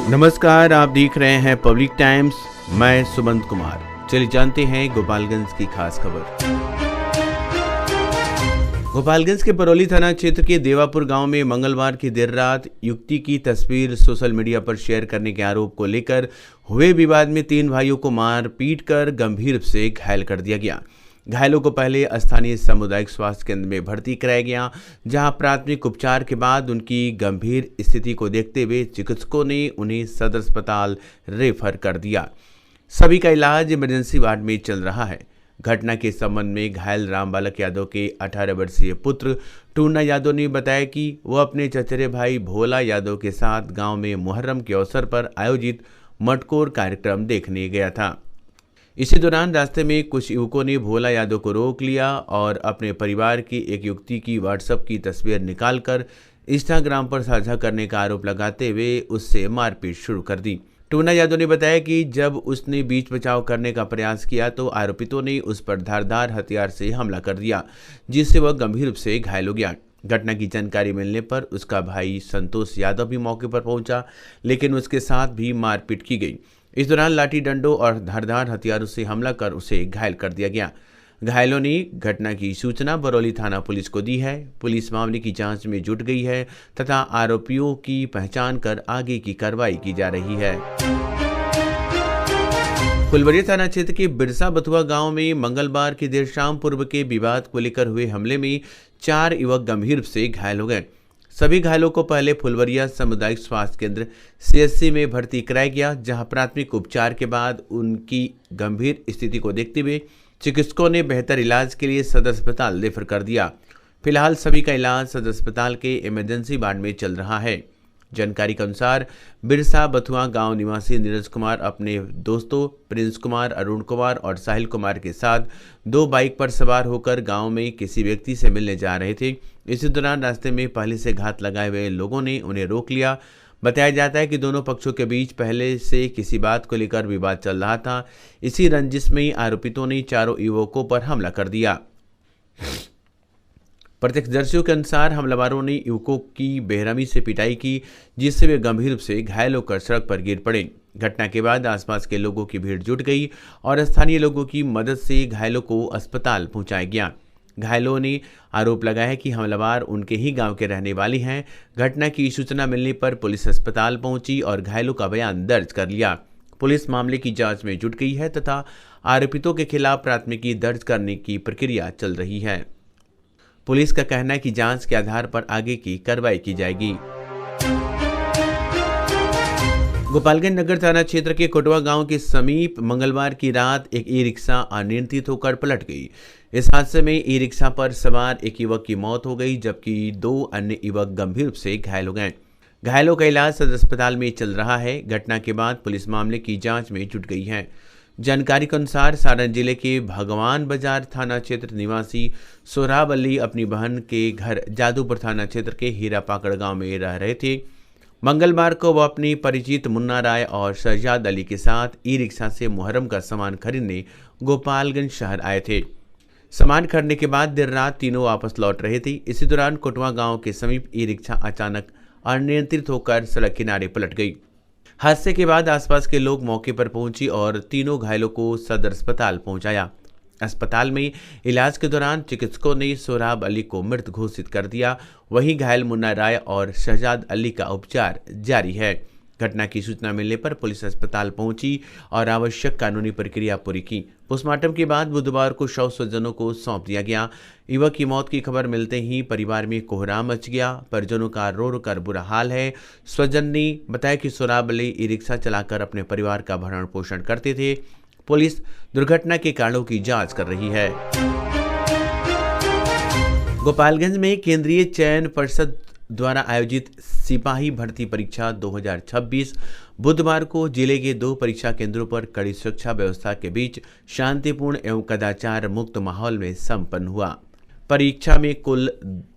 नमस्कार, आप देख रहे हैं पब्लिक टाइम्स। मैं सुमंत कुमार। चलिए जानते हैं गोपालगंज की खास खबर। गोपालगंज के परौली थाना क्षेत्र के देवापुर गांव में मंगलवार की देर रात युवती की तस्वीर सोशल मीडिया पर शेयर करने के आरोप को लेकर हुए विवाद में 3 भाइयों को मार पीट कर गंभीर रूप से घायल कर दिया गया। घायलों को पहले स्थानीय सामुदायिक स्वास्थ्य केंद्र में भर्ती कराया गया, जहां प्राथमिक उपचार के बाद उनकी गंभीर स्थिति को देखते हुए चिकित्सकों ने उन्हें सदर अस्पताल रेफर कर दिया। सभी का इलाज इमरजेंसी वार्ड में चल रहा है। घटना के संबंध में घायल रामबालक यादव के 18 वर्षीय पुत्र टूना यादव ने बताया कि वह अपने चचेरे भाई भोला यादव के साथ गांव में मुहर्रम के अवसर पर आयोजित मटकोर कार्यक्रम देखने गया था। इसी दौरान रास्ते में कुछ युवकों ने भोला यादव को रोक लिया और अपने परिवार की एक युवती की व्हाट्सएप की तस्वीर निकालकर इंस्टाग्राम पर साझा करने का आरोप लगाते हुए उससे मारपीट शुरू कर दी। टूना यादव ने बताया कि जब उसने बीच बचाव करने का प्रयास किया तो आरोपितों ने उस पर धारदार हथियार से हमला कर दिया, जिससे वह गंभीर रूप से घायल हो गया। घटना की जानकारी मिलने पर उसका भाई संतोष यादव भी मौके पर पहुंचा, लेकिन उसके साथ भी मारपीट की गई। इस दौरान लाठी डंडों और धारदार हथियारों से हमला कर उसे घायल कर दिया गया। घायलों ने घटना की सूचना बरौली थाना पुलिस को दी है। पुलिस मामले की जांच में जुट गई है तथा आरोपियों की पहचान कर आगे की कार्रवाई की जा रही है। फुलवरिया थाना क्षेत्र के बिरसा बथुआ गांव में मंगलवार की देर शाम पूर्व के विवाद को लेकर हुए हमले में 4 युवक गंभीर रूप से घायल हो गए। सभी घायलों को पहले फुलवरिया सामुदायिक स्वास्थ्य केंद्र CHC में भर्ती कराया गया, जहां प्राथमिक उपचार के बाद उनकी गंभीर स्थिति को देखते हुए चिकित्सकों ने बेहतर इलाज के लिए सदर अस्पताल रेफर कर दिया। फिलहाल सभी का इलाज सदर अस्पताल के इमरजेंसी वार्ड में चल रहा है। जानकारी के अनुसार बिरसा बथुआ गांव निवासी नीरज कुमार अपने दोस्तों प्रिंस कुमार, अरुण कुमार और साहिल कुमार के साथ 2 बाइक पर सवार होकर गांव में किसी व्यक्ति से मिलने जा रहे थे। इसी दौरान रास्ते में पहले से घात लगाए हुए लोगों ने उन्हें रोक लिया। बताया जाता है कि दोनों पक्षों के बीच पहले से किसी बात को लेकर विवाद चल रहा था। इसी रंजिश में आरोपितों ने चारों युवकों पर हमला कर दिया। प्रत्यक्षदर्शियों के अनुसार हमलावरों ने युवकों की बेरहमी से पिटाई की, जिससे वे गंभीर रूप से घायल होकर सड़क पर गिर पड़े। घटना के बाद आसपास के लोगों की भीड़ जुट गई और स्थानीय लोगों की मदद से घायलों को अस्पताल पहुंचाया गया। घायलों ने आरोप लगाया है कि हमलावर उनके ही गांव के रहने वाले हैं। घटना की सूचना मिलने पर पुलिस अस्पताल पहुंची और घायलों का बयान दर्ज कर लिया। पुलिस मामले की जांच में जुट गई है तथा आरोपितों के खिलाफ प्राथमिकी दर्ज करने की प्रक्रिया चल रही है। पुलिस का कहना है कि जांच के आधार पर आगे की कार्रवाई की जाएगी। गोपालगंज नगर थाना क्षेत्र के कोटवा गांव के समीप मंगलवार की रात एक ई-रिक्शा अनियंत्रित होकर पलट गई। इस हादसे में ई-रिक्शा पर सवार एक युवक की मौत हो गई, जबकि 2 अन्य युवक गंभीर रूप से घायल हो गए। घायलों का इलाज सदर अस्पताल में चल रहा है। घटना के बाद पुलिस मामले की जांच में जुट गई है। जानकारी के अनुसार सारण जिले के भगवान बाजार थाना क्षेत्र निवासी सोहराब अली अपनी बहन के घर जादूपुर थाना क्षेत्र के हीरा पाकड़ गांव में रह रहे थे। मंगलवार को वह अपनी परिचित मुन्ना राय और शहजाद अली के साथ ई-रिक्शा से मुहर्रम का सामान खरीदने गोपालगंज शहर आए थे। सामान खरीदने के बाद देर रात तीनों वापस लौट रहे थे। इसी दौरान कोटवा गांव के समीप ई-रिक्शा अचानक अनियंत्रित होकर सड़क किनारे पलट गई। हादसे के बाद आसपास के लोग मौके पर पहुंची और तीनों घायलों को सदर अस्पताल पहुंचाया। अस्पताल में इलाज के दौरान चिकित्सकों ने सोहराब अली को मृत घोषित कर दिया। वहीं घायल मुन्ना राय और शहजाद अली का उपचार जारी है। घटना की सूचना मिलने पर पुलिस अस्पताल पहुंची और आवश्यक कानूनी प्रक्रिया पूरी की। पोस्टमार्टम के बाद बुधवार को शव स्वजनों को सौंप दिया गया। युवक की मौत की खबर मिलते ही परिवार में कोहराम मच गया। परिजनों का रो रो कर बुरा हाल है। स्वजन ने बताया कि सोहराब अली ई-रिक्शा चलाकर अपने परिवार का भरण पोषण करते थे। पुलिस दुर्घटना के कारणों की जांच कर रही है। गोपालगंज में केंद्रीय चयन परिषद द्वारा आयोजित सिपाही भर्ती परीक्षा 2026 बुधवार को जिले के 2 परीक्षा केंद्रों पर कड़ी सुरक्षा व्यवस्था के बीच शांतिपूर्ण एवं कदाचार मुक्त माहौल में संपन्न हुआ। परीक्षा में कुल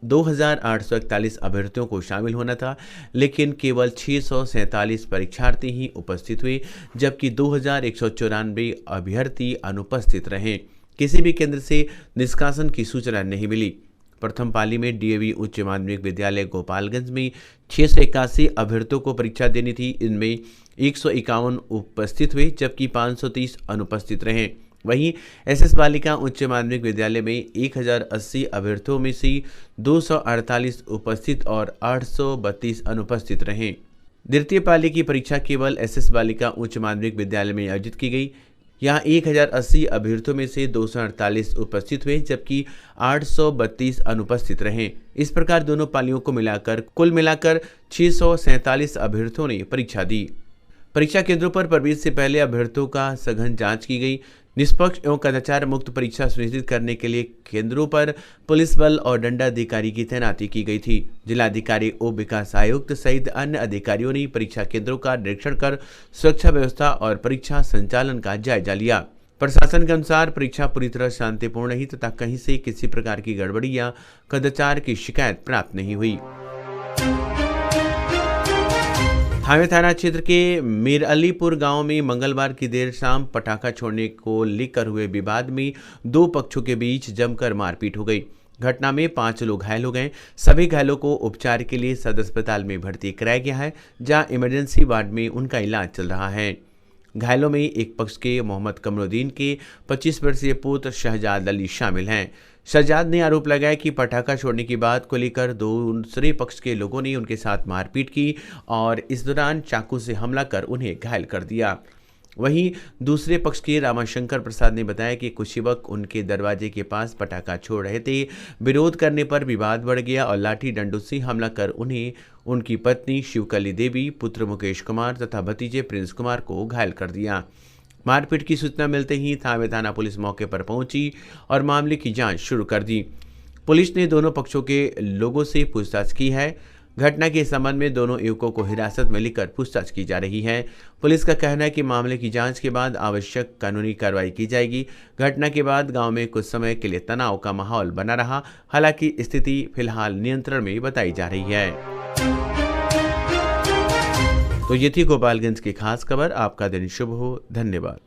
2841 अभ्यर्थियों को शामिल होना था, लेकिन केवल 647 परीक्षार्थी ही उपस्थित हुए, जबकि 2194 अभ्यर्थी अनुपस्थित रहे। किसी भी केंद्र से निष्कासन की सूचना नहीं मिली। प्रथम पाली में डीएवी उच्च माध्यमिक विद्यालय गोपालगंज में 681 अभ्यर्थियों को परीक्षा देनी थी। इनमें 151 उपस्थित हुए जबकि 530 अनुपस्थित रहे। वहीं एसएस बालिका उच्च माध्यमिक विद्यालय में 1080 अभ्यर्थियों में से 248 उपस्थित और 832 अनुपस्थित रहे। द्वितीय पाली की परीक्षा केवल एसएस बालिका उच्च माध्यमिक विद्यालय में आयोजित की गई। यहाँ 1080 अभ्यर्थियों में से 248 उपस्थित हुए जबकि 832 अनुपस्थित रहे। इस प्रकार दोनों पालियों को मिलाकर कुल 647 अभ्यर्थियों ने परीक्षा दी। परीक्षा केंद्रों पर प्रवेश से पहले अभ्यर्थियों का सघन जांच की गई। निष्पक्ष एवं कदाचार मुक्त परीक्षा सुनिश्चित करने के लिए केंद्रों पर पुलिस बल और दंडाधिकारी की तैनाती की गई थी। जिलाधिकारी उप विकास आयुक्त सहित अन्य अधिकारियों ने परीक्षा केंद्रों का निरीक्षण कर सुरक्षा व्यवस्था और परीक्षा संचालन का जायजा लिया। प्रशासन के अनुसार परीक्षा पूरी तरह शांतिपूर्ण रही तथा कहीं से किसी प्रकार की गड़बड़ी या कदाचार की शिकायत प्राप्त नहीं हुई। थावे थाना क्षेत्र के मीरअलीपुर गांव में मंगलवार की देर शाम पटाखा छोड़ने को लेकर हुए विवाद में दो पक्षों के बीच जमकर मारपीट हो गई। घटना में 5 लोग घायल हो गए। सभी घायलों को उपचार के लिए सदर अस्पताल में भर्ती कराया गया है, जहां इमरजेंसी वार्ड में उनका इलाज चल रहा है। घायलों में एक पक्ष के मोहम्मद कमरुद्दीन के 25 वर्षीय पुत्र शहजाद अली शामिल हैं। शहजाद ने आरोप लगाया कि पटाखा छोड़ने की बात को लेकर दूसरे पक्ष के लोगों ने उनके साथ मारपीट की और इस दौरान चाकू से हमला कर उन्हें घायल कर दिया। वहीं दूसरे पक्ष के रामाशंकर प्रसाद ने बताया कि कुछ युवक उनके दरवाजे के पास पटाखा छोड़ रहे थे। विरोध करने पर विवाद बढ़ गया और लाठी डंडों से हमला कर उन्हें उनकी पत्नी शिवकली देवी, पुत्र मुकेश कुमार तथा भतीजे प्रिंस कुमार को घायल कर दिया। मारपीट की सूचना मिलते ही थावे थाना पुलिस मौके पर पहुंची और मामले की जांच शुरू कर दी। पुलिस ने दोनों पक्षों के लोगों से पूछताछ की है। घटना के संबंध में दोनों युवकों को हिरासत में लेकर पूछताछ की जा रही है। पुलिस का कहना है कि मामले की जांच के बाद आवश्यक कानूनी कार्रवाई की जाएगी। घटना के बाद गांव में कुछ समय के लिए तनाव का माहौल बना रहा। हालांकि स्थिति फिलहाल नियंत्रण में बताई जा रही है। तो ये थी गोपालगंज की खास खबर। आपका दिन शुभ हो। धन्यवाद।